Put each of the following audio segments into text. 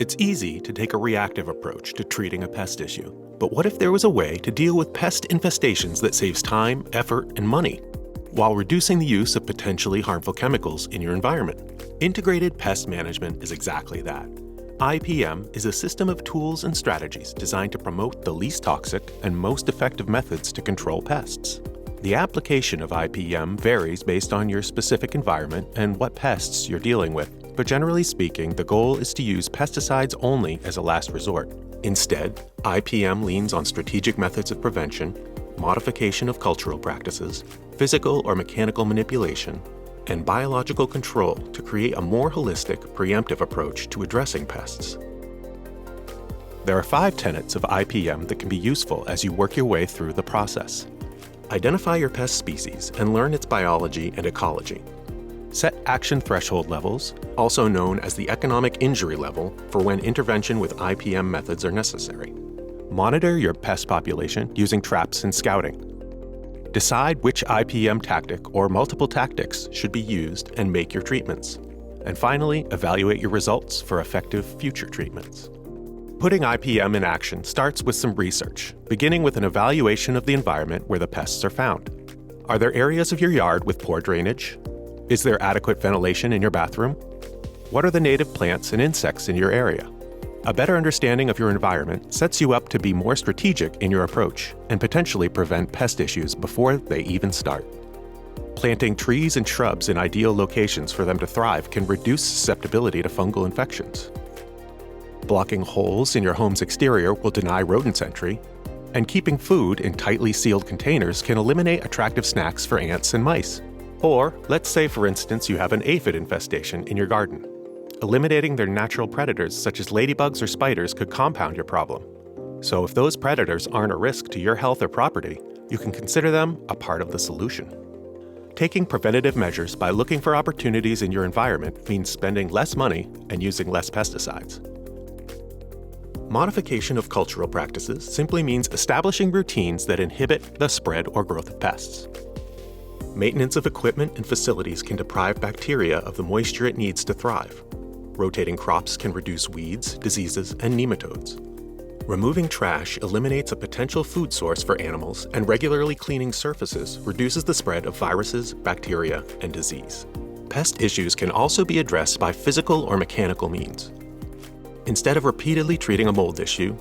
It's easy to take a reactive approach to treating a pest issue. But what if there was a way to deal with pest infestations that saves time, effort, and money, while reducing the use of potentially harmful chemicals in your environment? Integrated pest management is exactly that. IPM is a system of tools and strategies designed to promote the least toxic and most effective methods to control pests. The application of IPM varies based on your specific environment and what pests you're dealing with. But generally speaking, the goal is to use pesticides only as a last resort. Instead, IPM leans on strategic methods of prevention, modification of cultural practices, physical or mechanical manipulation, and biological control to create a more holistic, preemptive approach to addressing pests. There are 5 tenets of IPM that can be useful as you work your way through the process. Identify your pest species and learn its biology and ecology. Set action threshold levels, also known as the economic injury level, for when intervention with IPM methods are necessary. Monitor your pest population using traps and scouting. Decide which IPM tactic or multiple tactics should be used and make your treatments. And finally, evaluate your results for effective future treatments. Putting IPM in action starts with some research, beginning with an evaluation of the environment where the pests are found. Are there areas of your yard with poor drainage? Is there adequate ventilation in your bathroom? What are the native plants and insects in your area? A better understanding of your environment sets you up to be more strategic in your approach and potentially prevent pest issues before they even start. Planting trees and shrubs in ideal locations for them to thrive can reduce susceptibility to fungal infections. Blocking holes in your home's exterior will deny rodents entry, and keeping food in tightly sealed containers can eliminate attractive snacks for ants and mice. Or, let's say for instance you have an aphid infestation in your garden. Eliminating their natural predators such as ladybugs or spiders could compound your problem. So if those predators aren't a risk to your health or property, you can consider them a part of the solution. Taking preventative measures by looking for opportunities in your environment means spending less money and using less pesticides. Modification of cultural practices simply means establishing routines that inhibit the spread or growth of pests. Maintenance of equipment and facilities can deprive bacteria of the moisture it needs to thrive. Rotating crops can reduce weeds, diseases, and nematodes. Removing trash eliminates a potential food source for animals, and regularly cleaning surfaces reduces the spread of viruses, bacteria, and disease. Pest issues can also be addressed by physical or mechanical means. Instead of repeatedly treating a mold issue,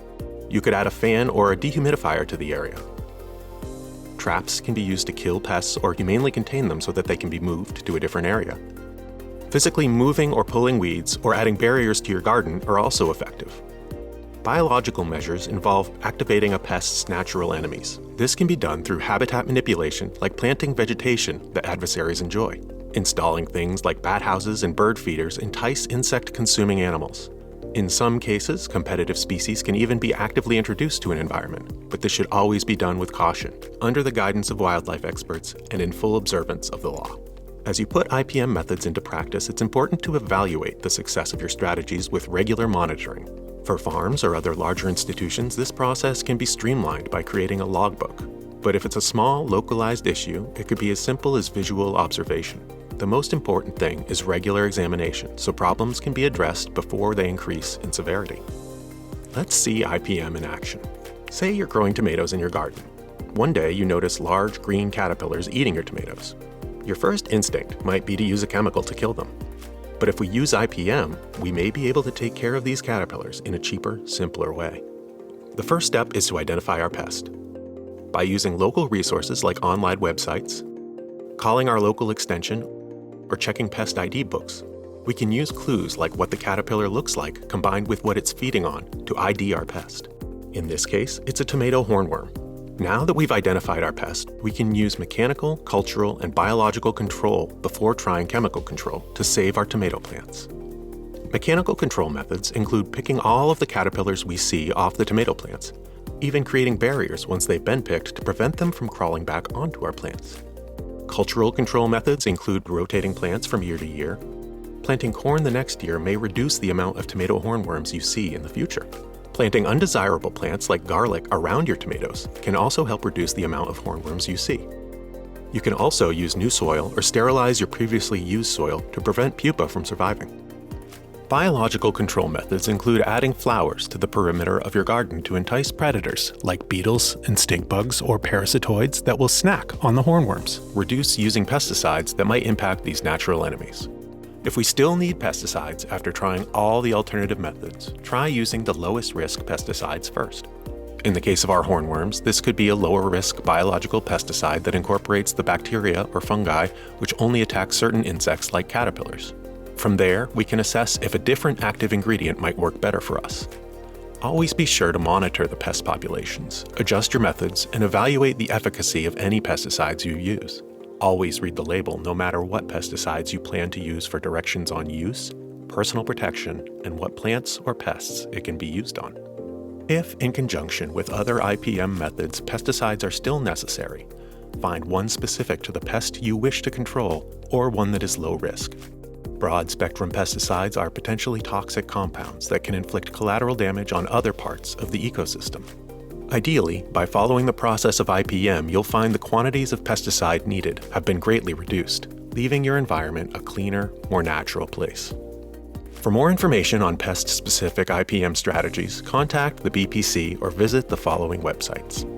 you could add a fan or a dehumidifier to the area. Traps can be used to kill pests or humanely contain them so that they can be moved to a different area. Physically moving or pulling weeds or adding barriers to your garden are also effective. Biological measures involve activating a pest's natural enemies. This can be done through habitat manipulation, like planting vegetation that adversaries enjoy. Installing things like bat houses and bird feeders entice insect-consuming animals. In some cases, competitive species can even be actively introduced to an environment, but this should always be done with caution, under the guidance of wildlife experts and in full observance of the law. As you put IPM methods into practice, it's important to evaluate the success of your strategies with regular monitoring. For farms or other larger institutions, this process can be streamlined by creating a logbook. But if it's a small, localized issue, it could be as simple as visual observation. The most important thing is regular examination, so problems can be addressed before they increase in severity. Let's see IPM in action. Say you're growing tomatoes in your garden. One day you notice large green caterpillars eating your tomatoes. Your first instinct might be to use a chemical to kill them. But if we use IPM, we may be able to take care of these caterpillars in a cheaper, simpler way. The first step is to identify our pest. By using local resources like online websites, calling our local extension, or checking pest ID books, we can use clues like what the caterpillar looks like combined with what it's feeding on to ID our pest. In this case, it's a tomato hornworm. Now that we've identified our pest, we can use mechanical, cultural, and biological control before trying chemical control to save our tomato plants. Mechanical control methods include picking all of the caterpillars we see off the tomato plants, even creating barriers once they've been picked to prevent them from crawling back onto our plants. Cultural control methods include rotating plants from year to year. Planting corn the next year may reduce the amount of tomato hornworms you see in the future. Planting undesirable plants like garlic around your tomatoes can also help reduce the amount of hornworms you see. You can also use new soil or sterilize your previously used soil to prevent pupa from surviving. Biological control methods include adding flowers to the perimeter of your garden to entice predators like beetles and stink bugs or parasitoids that will snack on the hornworms. Reduce using pesticides that might impact these natural enemies. If we still need pesticides after trying all the alternative methods, try using the lowest risk pesticides first. In the case of our hornworms, this could be a lower risk biological pesticide that incorporates the bacteria or fungi which only attack certain insects like caterpillars. From there, we can assess if a different active ingredient might work better for us. Always be sure to monitor the pest populations, adjust your methods, and evaluate the efficacy of any pesticides you use. Always read the label no matter what pesticides you plan to use for directions on use, personal protection, and what plants or pests it can be used on. If, in conjunction with other IPM methods, pesticides are still necessary, find one specific to the pest you wish to control or one that is low risk. Broad-spectrum pesticides are potentially toxic compounds that can inflict collateral damage on other parts of the ecosystem. Ideally, by following the process of IPM, you'll find the quantities of pesticide needed have been greatly reduced, leaving your environment a cleaner, more natural place. For more information on pest-specific IPM strategies, contact the BPC or visit the following websites.